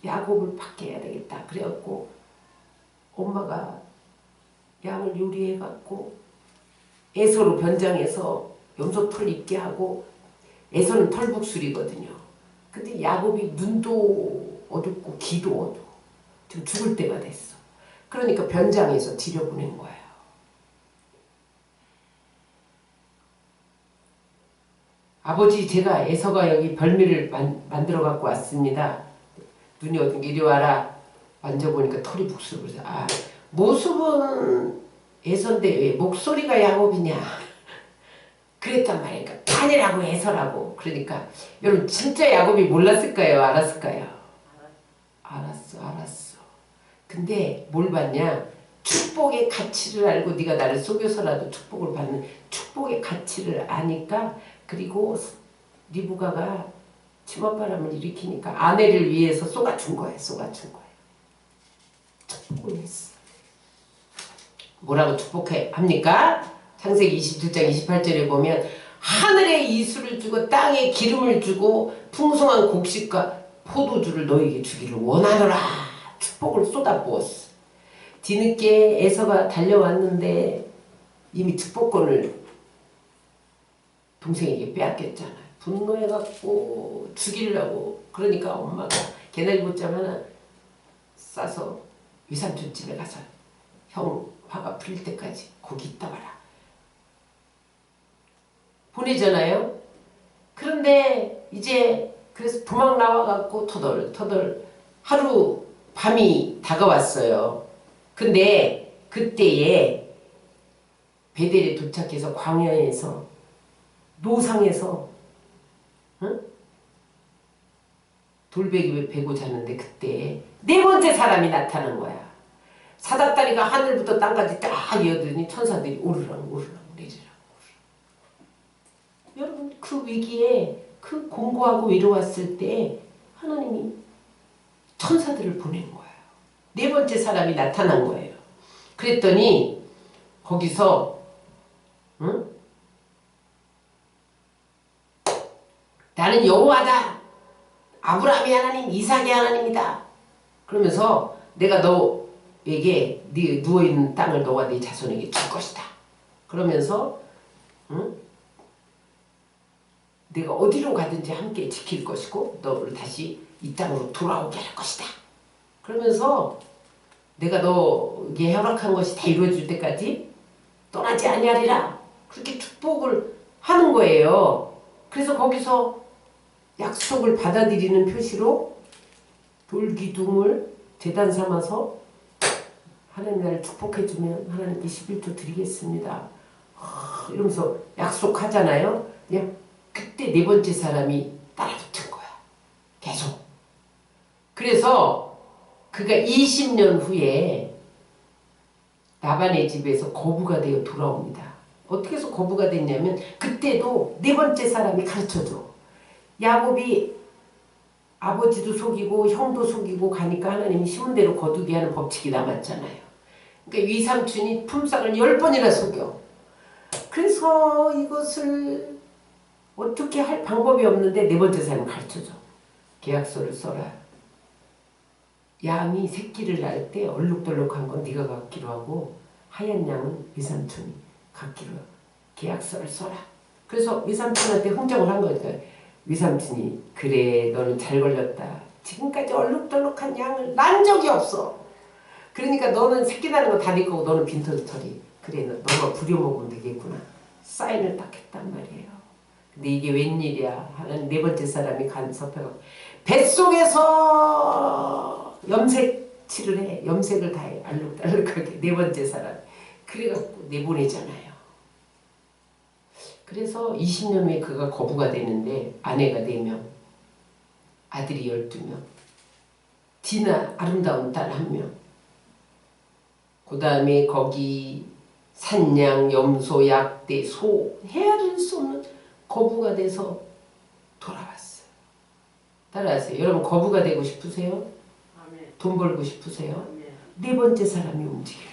야곱을 받게 해야 되겠다. 그래갖고 엄마가 양을 요리해갖고 에서로 변장해서 염소털 입게 하고 에서는 털북술이거든요. 근데 야곱이 눈도 어둡고 귀도 어두워. 지금 죽을 때가 됐어. 그러니까 변장해서 들여보낸 거예요. 아버지 제가 에서가 여기 별미를 만들어 갖고 왔습니다. 눈이 어두운 게 이리 와라. 만져보니까 털이 북스러워서 아 모습은 에서인데 왜 목소리가 야곱이냐 그랬단 말이에요. 그러니까 아니라고 에서라고. 그러니까 여러분 진짜 야곱이 몰랐을까요? 알았을까요? 알았어. 근데 뭘 봤냐? 축복의 가치를 알고 네가 나를 속여서라도 축복을 받는 축복의 가치를 아니까. 그리고 리브가가 치맛바람을 일으키니까 아내를 위해서 쏘가준 거예요. 축복을 했어. 뭐라고 축복합니까? 창세기 27장 28절에 보면 하늘에 이수를 주고 땅에 기름을 주고 풍성한 곡식과 포도주를 너에게 주기를 원하노라. 축복을 쏟아부었어. 뒤늦게 에서가 달려왔는데 이미 축복권을 동생에게 빼앗겼잖아요. 분노해갖고 죽이려고. 그러니까 엄마가 개나리보쌈 하나 싸서 외삼촌 집에 가서 형 화가 풀릴 때까지 거기 있다 와라 보내잖아요. 그런데 이제 그래서 도망 나와갖고 터덜 하루 밤이 다가왔어요. 근데 그때에 베델에 도착해서 광야에서 노상에서 돌베개 베고 자는데 그때 네 번째 사람이 나타난 거야. 사닥다리가 하늘부터 땅까지 딱 이어더니 천사들이 오르락 내리락. 여러분 그 위기에 그 공고하고 외로웠을 때 하나님이 천사들을 보낸 거예요. 네 번째 사람이 나타난 거예요. 그랬더니 거기서 나는 여호와다. 아브라함의 하나님, 이삭의 하나님이다. 그러면서 내가 너에게 네 누워있는 땅을 너와 네 자손에게 줄 것이다. 그러면서 내가 어디로 가든지 함께 지킬 것이고 너를 다시 이 땅으로 돌아오게 할 것이다. 그러면서 내가 너에게 허락한 것이 다 이루어질 때까지 떠나지 아니하리라. 그렇게 축복을 하는 거예요. 그래서 거기서 약속을 받아들이는 표시로 돌기둥을 제단 삼아서 하나님 나를 축복해주면 하나님께 11조 드리겠습니다. 이러면서 약속하잖아요. 그냥 그때 네 번째 사람이 따라붙은 거야. 계속. 그래서 그가 20년 후에 라반의 집에서 거부가 되어 돌아옵니다. 어떻게 해서 거부가 됐냐면 그때도 네 번째 사람이 가르쳐줘. 야곱이 아버지도 속이고 형도 속이고 가니까 하나님이 심은 대로 거두게 하는 법칙이 남았잖아요. 그러니까 위삼촌이 품삯을 10번이나 속여. 그래서 이것을 어떻게 할 방법이 없는데 네 번째 사람이 가르쳐줘. 계약서를 써라. 양이 새끼를 낳을 때 얼룩덜룩한 건 네가 갖기로 하고 하얀 양은 위삼촌이 갖기로 계약서를 써라. 그래서 위삼촌한테 흥정을 한 거죠. 위삼촌이 그래 너는 잘 걸렸다. 지금까지 얼룩덜룩한 양을 난 적이 없어. 그러니까 너는 새끼 나는 거 다 네 거고 너는 빈털터리. 그래 너가 부려먹으면 되겠구나. 사인을 딱 했단 말이에요. 근데 이게 웬일이야. 하는 네 번째 사람이 간섭해갖고 뱃속에서 염색칠을 해. 염색을 다 해. 알록달록하게 네 번째 사람. 그래갖고 내보내잖아요. 그래서 20년 후에 그가 거부가 되는데 아내가 4명, 아들이 12명, 디나 아름다운 딸 1명, 그 다음에 거기 산양, 염소, 약대, 소 헤아릴 수 없는 거부가 돼서 돌아왔어요. 따라하세요. 여러분 거부가 되고 싶으세요? 아멘. 돈 벌고 싶으세요? 아멘. 네 번째 사람이 움직여야 돼.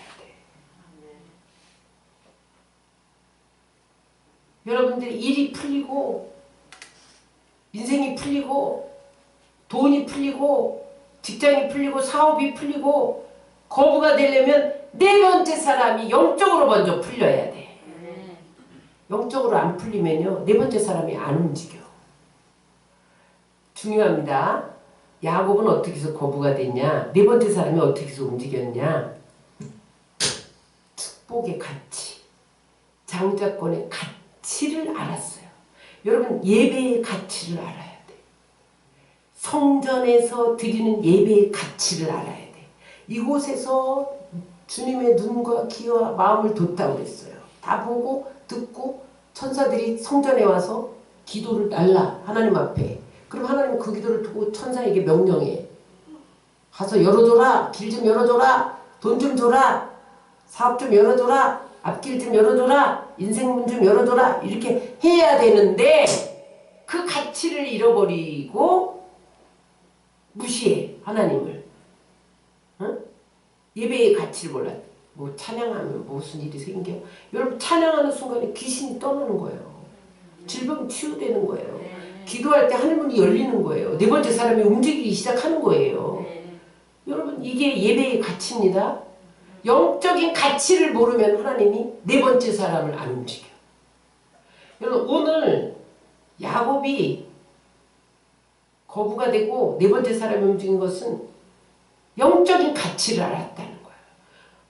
여러분들이 일이 풀리고 인생이 풀리고 돈이 풀리고 직장이 풀리고 사업이 풀리고 거부가 되려면 네 번째 사람이 영적으로 먼저 풀려야 돼. 영적으로 안 풀리면요 네 번째 사람이 안 움직여. 중요합니다. 야곱은 어떻게 해서 거부가 됐냐, 네 번째 사람이 어떻게 해서 움직였냐. 축복의 가치, 장자권의 가치를 알았어요. 여러분 예배의 가치를 알아야 돼. 성전에서 드리는 예배의 가치를 알아야 돼. 이곳에서 주님의 눈과 귀와 마음을 뒀다고 그랬어요. 다 보고 듣고 천사들이 성전에 와서 기도를 날라 하나님 앞에. 그럼 하나님은 그 기도를 두고 천사에게 명령해. 가서 열어줘라. 길 좀 열어줘라. 돈 좀 줘라. 사업 좀 열어줘라. 앞길 좀 열어줘라. 인생문 좀 열어줘라. 이렇게 해야 되는데 그 가치를 잃어버리고 무시해 하나님을. 응? 예배의 가치를 몰라. 뭐 찬양하면 무슨 일이 생겨? 여러분 찬양하는 순간에 귀신이 떠나는 거예요. 질병이 치유되는 거예요. 기도할 때 하늘문이 열리는 거예요. 네 번째 사람이 움직이기 시작하는 거예요. 여러분 이게 예배의 가치입니다. 영적인 가치를 모르면 하나님이 네 번째 사람을 안 움직여. 여러분 오늘 야곱이 거부가 되고 네 번째 사람이 움직인 것은 영적인 가치를 알았다는 거예요.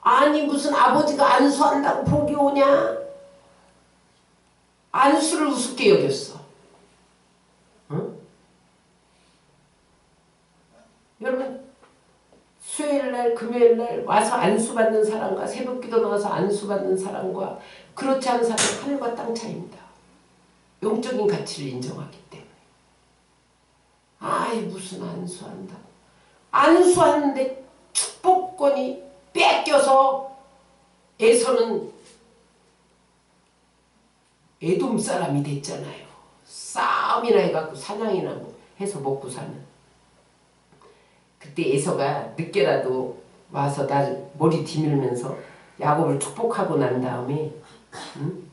아니 무슨 아버지가 안수한다고 복이 오냐? 안수를 우습게 여겼어. 응? 여러분 수요일날 금요일날 와서 안수받는 사람과 새벽기도 나와서 안수받는 사람과 그렇지 않은 사람은 하늘과 땅 차이입니다. 영적인 가치를 인정하기 때문에. 아이 무슨 안수한다고. 안수하는데 축복권이 뺏겨서 에서는 에돔 사람이 됐잖아요. 싸움이나 해갖고 사냥이나 뭐 해서 먹고 사는. 그때 에서가 늦게라도 와서 날 머리 디밀면서 야곱을 축복하고 난 다음에 응?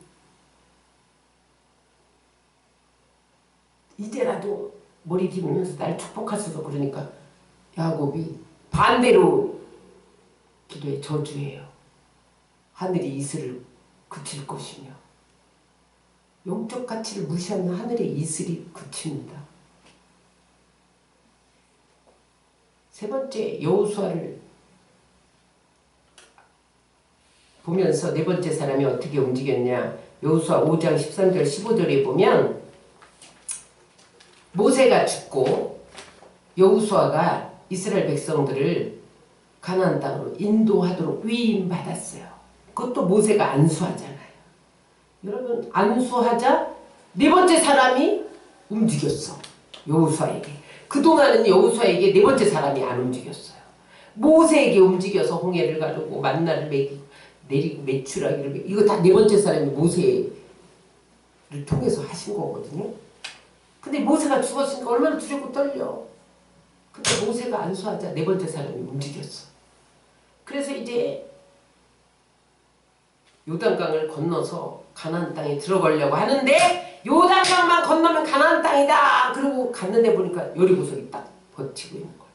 이제라도 머리 디밀면서 날 축복하셔서 그러니까 야곱이 반대로 기도해 저주해요. 하늘이 이슬을 그칠 것이며. 영적 가치를 무시하면 하늘의 이슬이 그칩니다. 세 번째 여호수아를 보면서 네 번째 사람이 어떻게 움직였냐. 여호수아 5장 13절 15절에 보면 모세가 죽고 여호수아가 이스라엘 백성들을 가나안 땅으로 인도하도록 위임받았어요. 그것도 모세가 안수하잖아요. 여러분 안수하자 네 번째 사람이 움직였어. 여호수아에게. 그동안은 여호수아에게 네 번째 사람이 안 움직였어요. 모세에게 움직여서 홍해를 가르고 만나를 내리고 메추라기를 매기고 이거 다 네 번째 사람이 모세를 통해서 하신 거거든요. 근데 모세가 죽었으니까 얼마나 두렵고 떨려. 근데 모세가 안수하자 네 번째 사람이 움직였어. 그래서 이제 요단강을 건너서 가나안 땅에 들어가려고 하는데 요단강만 건너면 가나안 땅이다. 그러고 갔는데 보니까 여리고석이 딱 버티고 있는 거야.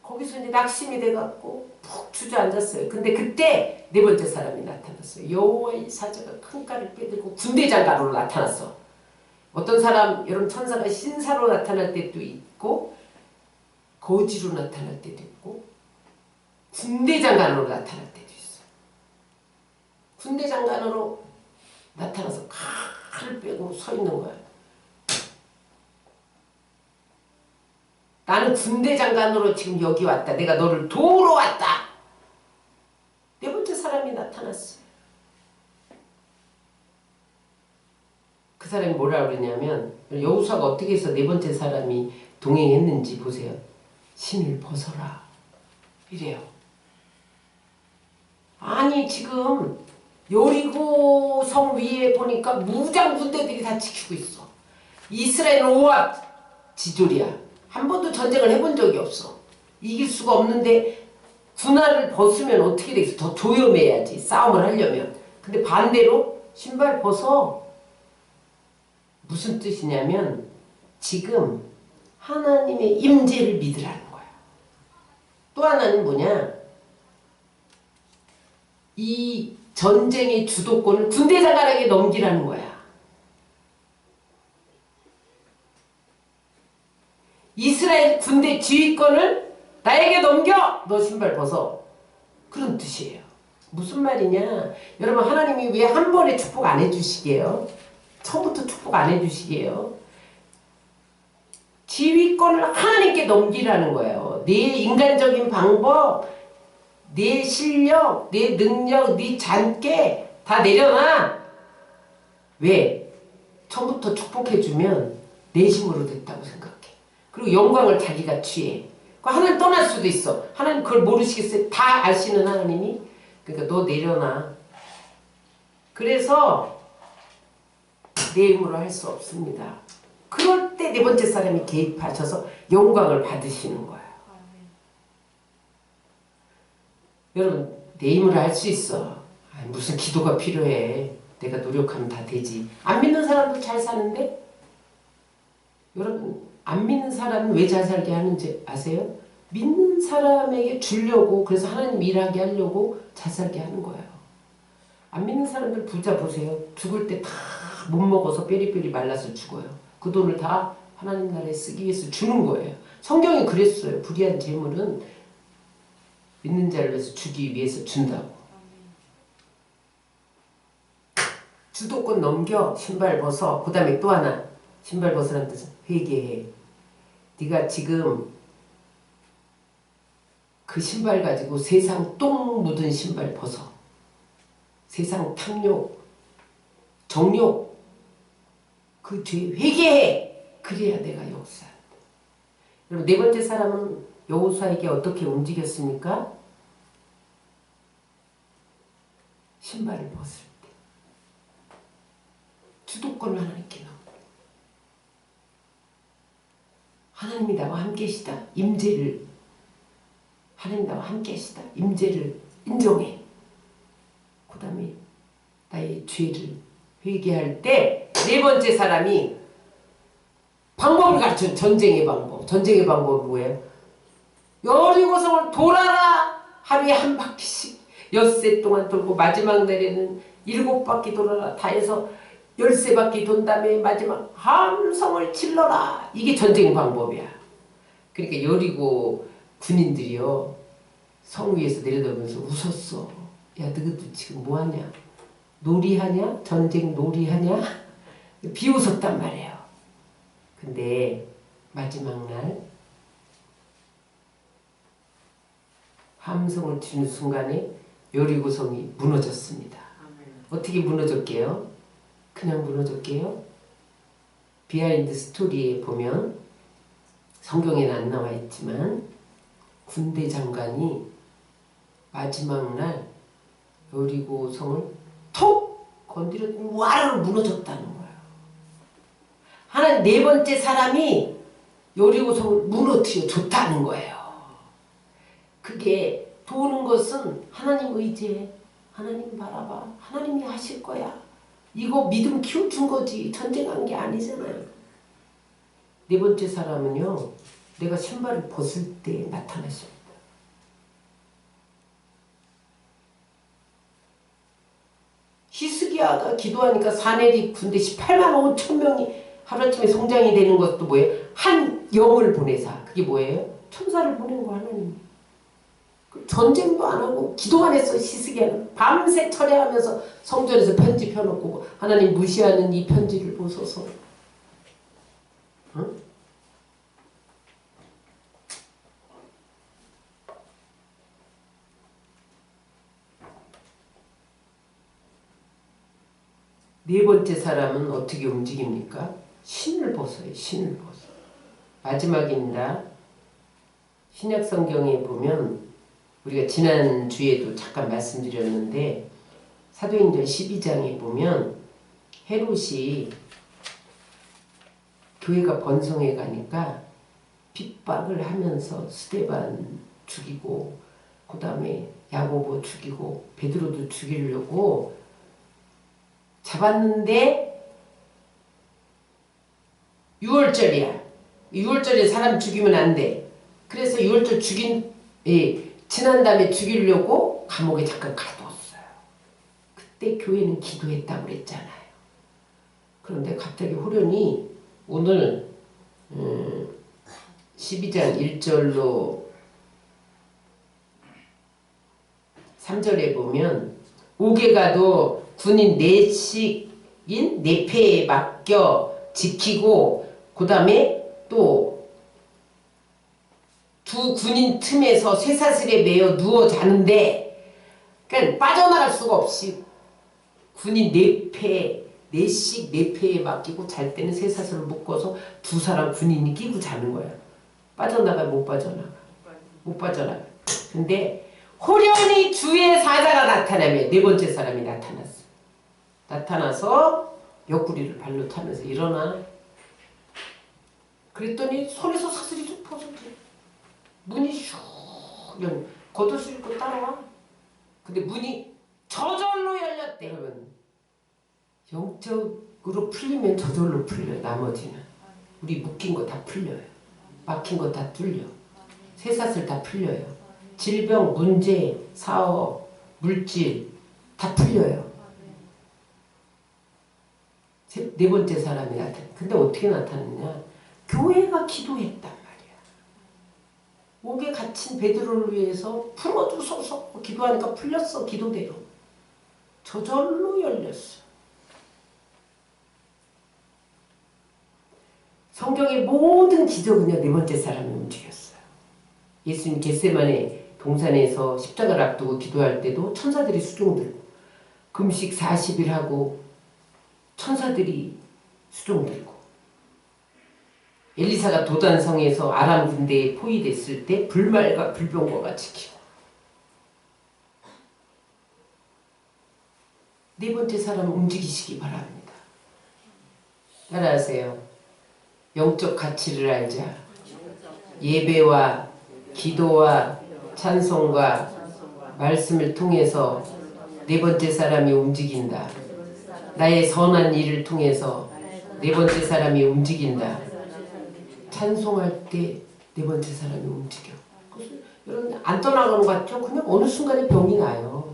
거기서 이제 낙심이 돼갖고 푹 주저앉았어요. 근데 그때 네 번째 사람이 나타났어요. 여호와의 사자가 큰 칼을 빼들고 군대장가로 나타났어. 어떤 사람 여러분 천사가 신사로 나타날 때도 있고 거지로 나타날 때도 있고 군대장관으로 나타날 때도 있어. 군대장관으로 나타나서 칼을 빼고 서 있는 거야. 나는 군대장관으로 지금 여기 왔다. 내가 너를 도우러 왔다. 네 번째 사람이 나타났어요. 그 사람이 뭐라 그러냐면 여호수아가 어떻게 해서 네 번째 사람이 동행했는지 보세요. 신을 벗어라. 이래요. 아니 지금 여리고 성 위에 보니까 무장 군대들이 다 지키고 있어. 이스라엘은 오합 지졸이야. 한 번도 전쟁을 해본 적이 없어. 이길 수가 없는데 군화를 벗으면 어떻게 되겠어? 더 조염해야지 싸움을 하려면. 근데 반대로 신발 벗어. 무슨 뜻이냐면 지금 하나님의 임재를 믿으라는 거야. 또 하나는 뭐냐? 이 전쟁의 주도권을 군대장관에게 넘기라는 거야. 이스라엘 군대 지휘권을 나에게 넘겨! 너 신발 벗어. 그런 뜻이에요. 무슨 말이냐? 여러분 하나님이 왜 한 번에 축복 안 해주시게요? 처음부터 축복 안 해주시게요? 지휘권을 하나님께 넘기라는 거예요. 네 인간적인 방법, 내 실력, 내 능력, 네 잔께 다 내려놔. 왜? 처음부터 축복해주면 내심으로 됐다고 생각해. 그리고 영광을 자기가 취해. 하나님 떠날 수도 있어. 하나님 그걸 모르시겠어요? 다 아시는 하나님이. 그러니까 너 내려놔. 그래서 내 힘으로 할 수 없습니다. 그럴 때 네 번째 사람이 개입하셔서 영광을 받으시는 거예요. 여러분, 내 힘으로 할 수 있어. 무슨 기도가 필요해. 내가 노력하면 다 되지. 안 믿는 사람도 잘 사는데? 여러분, 안 믿는 사람은 왜 잘 살게 하는지 아세요? 믿는 사람에게 주려고, 그래서 하나님 일하게 하려고 잘 살게 하는 거예요. 안 믿는 사람들 부자 보세요. 죽을 때 다 못 먹어서 뼈리뼈리 말라서 죽어요. 그 돈을 다 하나님 나라에 쓰기 위해서 주는 거예요. 성경이 그랬어요. 불의한 재물은 믿는 자를 위해서 주기 위해서 준다고. 주도권 넘겨. 신발 벗어. 그 다음에 또 하나. 신발 벗으라는 뜻은 회개해. 네가 지금 그 신발 가지고 세상 똥 묻은 신발 벗어. 세상 탐욕, 정욕, 그 죄 회개해. 그래야 내가 역사한다. 여러분, 네 번째 사람은 여호수아에게 어떻게 움직였습니까? 신발을 벗을 때 주도권을 하나님께 넘겨. 하나님이 나와 함께 계시다. 임재를, 하나님 나와 함께 계시다. 임재를 인정해. 그 다음에 나의 죄를 회개할 때 네 번째 사람이 방법을 가르쳐. 전쟁의 방법. 전쟁의 방법은 뭐예요? 여리고성을 돌아라. 하루에 한 바퀴씩 엿새 동안 돌고 마지막 날에는 7바퀴 돌아라. 다 해서 13바퀴 돈 다음에 마지막 함성을 질러라. 이게 전쟁 방법이야. 그러니까 여리고 군인들이요, 성 위에서 내려다보면서 웃었어. 야, 너희들 지금 뭐하냐? 놀이하냐? 전쟁 놀이하냐? 비웃었단 말이에요. 근데 마지막 날 함성을 치는 순간에 여리고성이 무너졌습니다. 어떻게 무너졌게요? 그냥 무너졌게요? 비하인드 스토리에 보면, 성경에는 안 나와 있지만, 군대 장관이 마지막 날 여리고성을 톡 건드렸더니 와르르 무너졌다는 거예요. 하나님 네 번째 사람이 여리고성을 무너뜨려 줬다는 거예요. 그게 도는 것은 하나님 의지해. 하나님 바라봐. 하나님이 하실 거야. 이거 믿음 키워준 거지. 전쟁한 게 아니잖아요. 네 번째 사람은요, 내가 신발을 벗을 때 나타나십니다. 히스기야가 기도하니까 사내리 군대 18만 5천 명이 하루아침에 성장이 되는 것도 뭐예요? 한 영을 보내사. 그게 뭐예요? 천사를 보낸 거 하나님. 전쟁도 안 하고 기도만 했어. 히스기야는 밤새 철야하면서 성전에서 편지 펴놓고, 하나님 무시하는 이 편지를 보소서. 응? 네 번째 사람은 어떻게 움직입니까? 신을 벗어요. 신을 벗어. 마지막입니다. 신약 성경에 보면, 우리가 지난주에도 잠깐 말씀드렸는데, 사도행전 12장에 보면 헤롯이 교회가 번성해 가니까 핍박을 하면서 스데반 죽이고, 그 다음에 야고보 죽이고 베드로도 죽이려고 잡았는데, 6월절이야. 6월절에 사람 죽이면 안 돼. 그래서 6월절 지난 다음에 죽이려고 감옥에 잠깐 가두었어요. 그때 교회는 기도했다고 그랬잖아요. 그런데 갑자기 호련히 오늘 12장 1절로 3절에 보면, 옥에 가도 군인 내식인 내패에 맡겨 지키고, 그 다음에 또 두 군인 틈에서 쇠사슬에 매여 누워 자는데, 그러니까 빠져나갈 수가 없이 군인 넷씩 네 패에 맡기고 잘 때는 쇠사슬을 묶어서 두 사람 군인이 끼고 자는 거야. 빠져나가 못 빠져나가. 못 빠져나가. 근데 호련히 주의 사자가 나타나며 네 번째 사람이 나타났어. 나타나서 옆구리를 발로 타면서 일어나. 그랬더니 손에서 사슬이 쭉 퍼져져. 문이 슉 겉옷을 입고 따라와. 근데 문이 저절로 열렸대. 여러분, 영적으로 풀리면 저절로 풀려. 나머지는 우리 묶인 거 다 풀려요. 막힌 거 다 뚫려. 쇠사슬 다 풀려요. 질병, 문제, 사업, 물질 다 풀려요. 네 번째 사람이 나타나. 근데 어떻게 나타났냐? 교회가 기도했단 말이야. 옥에 갇힌 베드로를 위해서 풀어주소서 기도하니까 풀렸어. 기도대로. 저절로 열렸어. 성경의 모든 기적은요, 네 번째 사람이 움직였어요. 예수님 겟세마네 동산에서 십자가를 앞두고 기도할 때도 천사들이 수종들고, 금식 40일 하고 천사들이 수종들고, 엘리사가 도단성에서 아람 군대에 포위됐을 때 불말과 불병거가 지키고, 네 번째 사람 움직이시기 바랍니다. 따라하세요. 영적 가치를 알자. 예배와 기도와 찬송과 말씀을 통해서 네 번째 사람이 움직인다. 나의 선한 일을 통해서 네 번째 사람이 움직인다. 찬송할 때 네 번째 사람이 움직여. 여러분 안 떠나가는 것 같죠? 그냥 어느 순간에 병이 나요.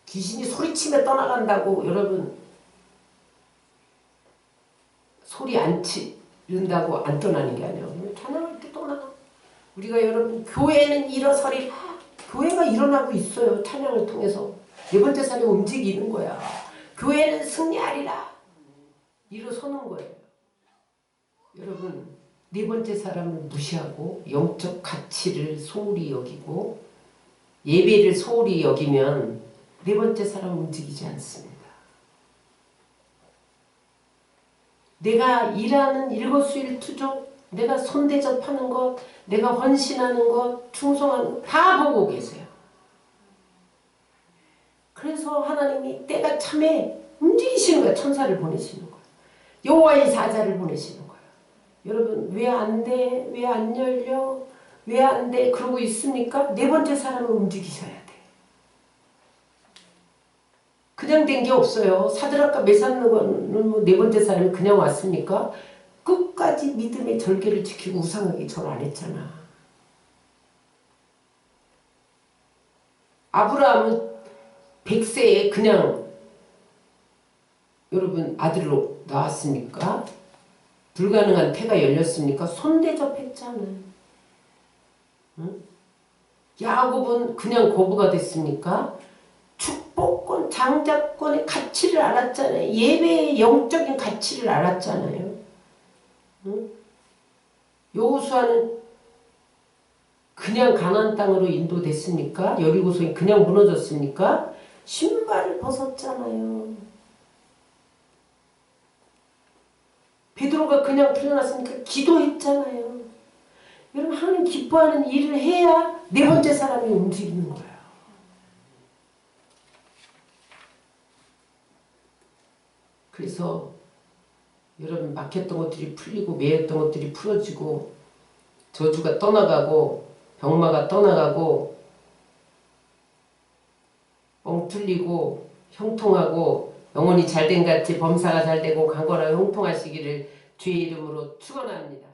귀신이 소리치며 떠나간다고 여러분 소리 안 치른다고 안 떠나는 게 아니에요. 찬양할 때 떠나가. 우리가 여러분 교회는 일어서리라. 교회가 일어나고 있어요. 찬양을 통해서. 네 번째 사람이 움직이는 거야. 교회는 승리하리라. 일어서는 거예요. 여러분 네 번째 사람을 무시하고 영적 가치를 소홀히 여기고 예배를 소홀히 여기면 네 번째 사람은 움직이지 않습니다. 내가 일하는 일거수일투족, 내가 손대접하는 것, 내가 헌신하는 것, 충성하는 것 다 보고 계세요. 그래서 하나님이 때가 참에 움직이시는 거예요. 천사를 보내시는 거예요. 여호와의 사자를 보내시는 거예요. 여러분 왜 안 돼? 왜 안 열려? 왜 안 돼? 그러고 있습니까? 네 번째 사람을 움직이셔야 돼. 그냥 된 게 없어요. 사드락과 메삭는거는 뭐 네 번째 사람이 그냥 왔습니까? 끝까지 믿음의 절개를 지키고 우상에게 절 안 했잖아. 아브라함은 100세에 그냥 여러분 아들로 나왔습니까? 불가능한 태가 열렸습니까? 손대접했잖아요. 응? 야곱은 그냥 거부가 됐습니까? 축복권, 장자권의 가치를 알았잖아요. 예배의 영적인 가치를 알았잖아요. 응? 여호수아는 그냥 가나안 땅으로 인도됐습니까? 여리고성이 그냥 무너졌습니까? 신발을 벗었잖아요. 베드로가 그냥 풀려났으니까 기도했잖아요. 여러분 하나님 기뻐하는 일을 해야 네 번째 사람이 움직이는 거예요. 그래서 여러분 막혔던 것들이 풀리고 매였던 것들이 풀어지고 저주가 떠나가고 병마가 떠나가고 뻥 뚫리고 형통하고 영혼이 잘된 같이 범사가 잘되고 강건하게 형통하시기를 주의 이름으로 축원합니다.